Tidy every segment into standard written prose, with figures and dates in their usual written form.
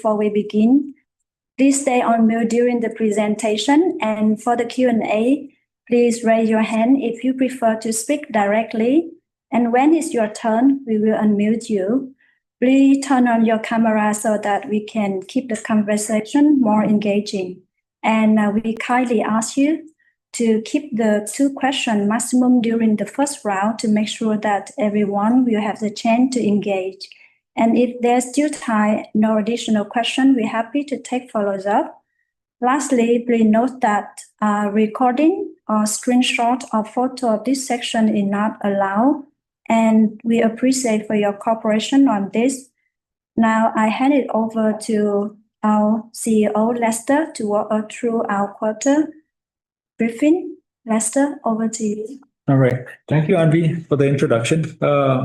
before we begin. Please stay on mute during the presentation, and for the Q&A, please raise your hand if you prefer to speak directly, and when it's your turn, we will unmute you. Please turn on your camera so that we can keep the conversation more engaging. And we kindly ask you to keep the 2 questions maximum during the first round to make sure that everyone will have the chance to engage. And if there's still time, no additional question, we're happy to take follows up. Lastly, please note that recording or screenshot or photo of this section is not allowed, and we appreciate for your cooperation on this. Now I hand it over to our CEO, Lester, to walk us through our quarter briefing. Lester, over to you. All right. Thank you, Anvi, for the introduction.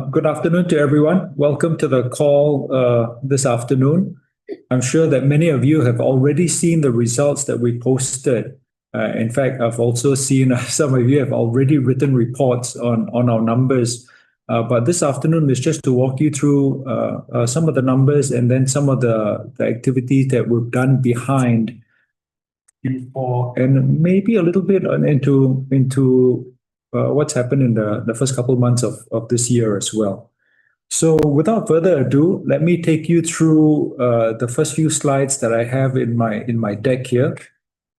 Good afternoon to everyone. Welcome to the call this afternoon. I'm sure that many of you have already seen the results that we posted. In fact, I've also seen some of you have already written reports on our numbers. But this afternoon is just to walk you through some of the numbers and then some of the activities that we've done behind Q4, and maybe a little bit into what's happened in the first couple of months of this year as well. So without further ado, let me take you through the first few slides that I have in my deck here.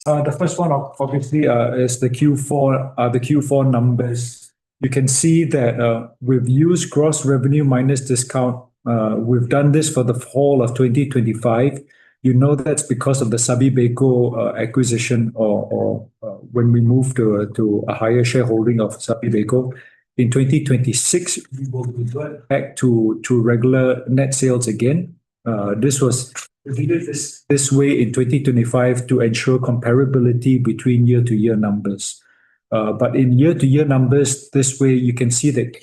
The first one, obviously, is the Q4 numbers. You can see that we've used gross revenue minus discount. We've done this for the whole of 2025. You know that's because of the Sbeco acquisition, or when we moved to a higher shareholding of Sbeco. In 2026, we will revert back to regular net sales again. We did this way in 2025 to ensure comparability between year-to-year numbers. But in year-to-year numbers, this way you can see that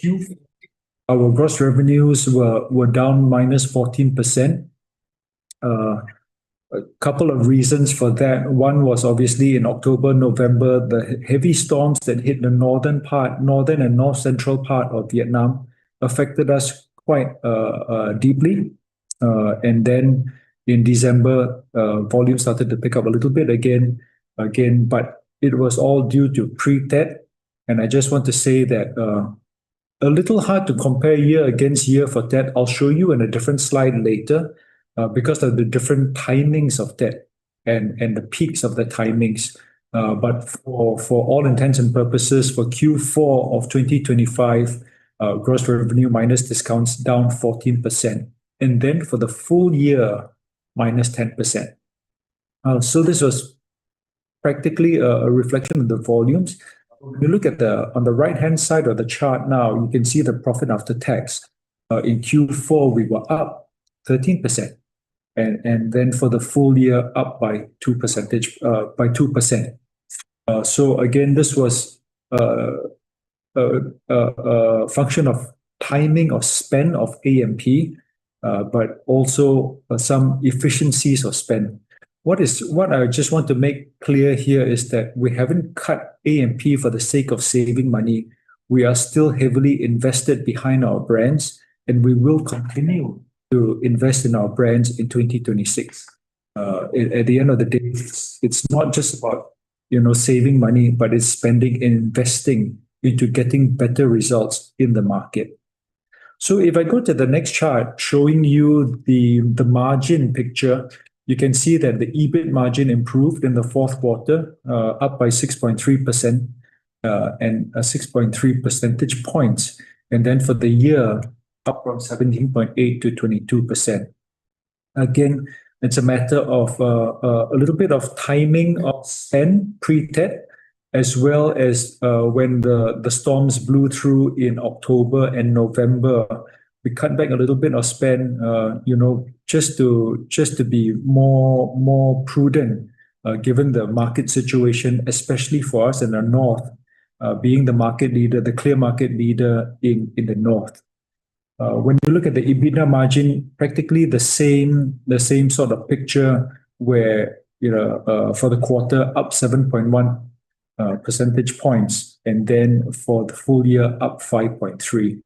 our gross revenues were down -14%. A couple of reasons for that. One was obviously in October, November, the heavy storms that hit the northern and north central part of Vietnam affected us quite deeply. And then in December, volume started to pick up a little bit again, but it was all due to pre-Tet. And I just want to say that a little hard to compare year against year for Tet. I'll show you in a different slide later because of the different timings of Tet and the peaks of the timings. But for all intents and purposes, for Q4 of 2025, gross revenue minus discounts down 14%. And then for the full year, -10%. So this was practically a reflection of the volumes. When you look at on the right-hand side of the chart now, you can see the profit after tax. In Q4, we were up 13%. And then for the full year, up by 2%. So again, this was a function of timing of spend of A&P, but also some efficiencies of spend. What I just want to make clear here is that we haven't cut A&P for the sake of saving money. We are still heavily invested behind our brands, and we will continue to invest in our brands in 2026. At the end of the day, it's not just about saving money, but it's spending and investing into getting better results in the market. So if I go to the next chart showing you the margin picture, you can see that the EBIT margin improved in the fourth quarter, up by 6.3% and 6.3 percentage points. And then for the year, up from 17.8% to 22%. Again, it's a matter of a little bit of timing of spend pre-Tet, as well as when the storms blew through in October and November. We cut back a little bit of spend, just to be more prudent, given the market situation, especially for us in the north, being the market leader, the clear market leader in the north. When you look at the EBITDA margin, practically the same sort of picture where for the quarter up 7.1 percentage points, and then for the full year up 5.3.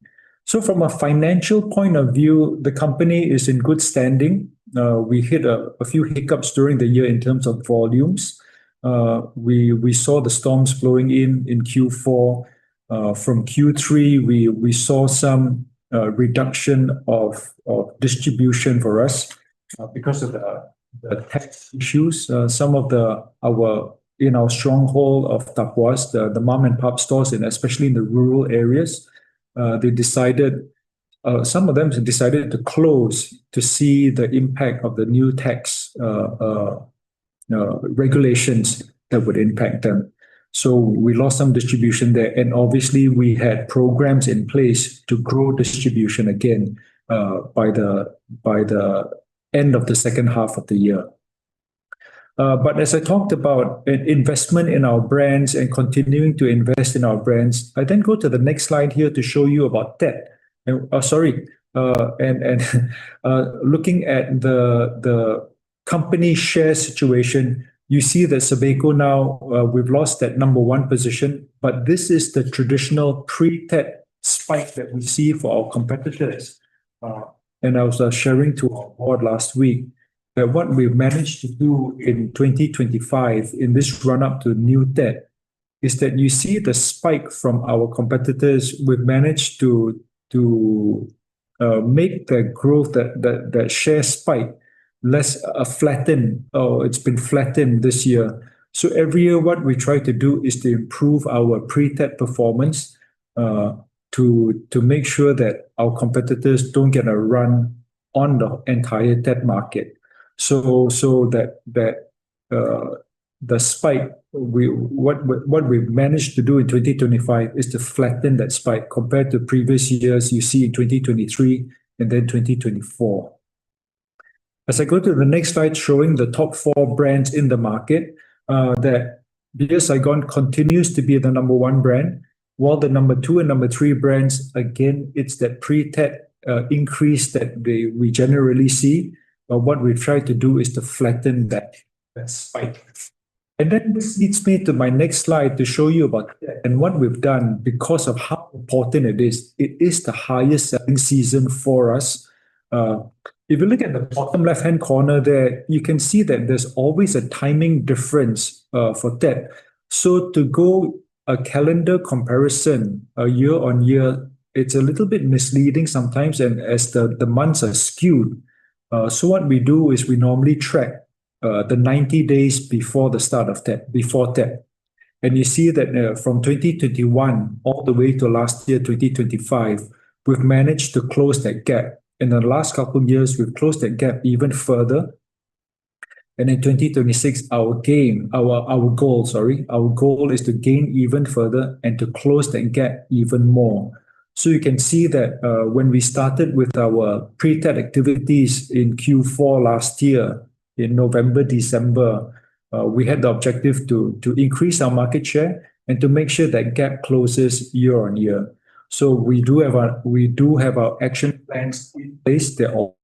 So from a financial point of view, the company is in good standing. we hit a few hiccups during the year in terms of volumes. We saw the storms blowing in Q4. From Q3, we saw some reduction of distribution for us because of the tax issues. Some of our stronghold of Tapuas, the mom and pop stores, and especially in the rural areas, some of them decided to close to see the impact of the new tax regulations that would impact them. So we lost some distribution there, and obviously we had programs in place to grow distribution again by the end of the second half of the year. But as I talked about investment in our brands and continuing to invest in our brands, I then go to the next slide here to show you about Tet. Looking at the company share situation, you see that Sbeco now, we've lost that number one position, but this is the traditional pre-Tet spike that we see for our competitors. And I was sharing to our board last week that what we've managed to do in 2025 in this run-up to new Tet is that you see the spike from our competitors. We've managed to make the growth, that share spike less flattened. It's been flattened this year. So every year what we try to do is to improve our pre-Tet performance to make sure that our competitors don't get a run on the entire Tet market. So that the spike, what we've managed to do in 2025 is to flatten that spike compared to previous years you see in 2023 and then 2024. As I go to the next slide showing the top 4 brands in the market, that Beer Saigon continues to be the number 1 brand, while the number 2 and number 3 brands, again, it's that pre-Tet increase that we generally see. But what we try to do is to flatten that spike. And then this leads me to my next slide to show you about that and what we've done because of how important it is. It is the highest selling season for us. If you look at the bottom left-hand corner there, you can see that there's always a timing difference for Tet. So to go a calendar comparison year on year, it's a little bit misleading sometimes, and as the months are skewed. So what we do is we normally track the 90 days before the start of Tet, before Tet. And you see that from 2021 all the way to last year, 2025, we've managed to close that gap. In the last couple of years, we've closed that gap even further. And in 2026, our goal is to gain even further and to close that gap even more. So you can see that when we started with our pre-Tet activities in Q4 last year, in November, December, we had the objective to increase our market share and to make sure that gap closes year on year. So we do have our action plans in place. They're all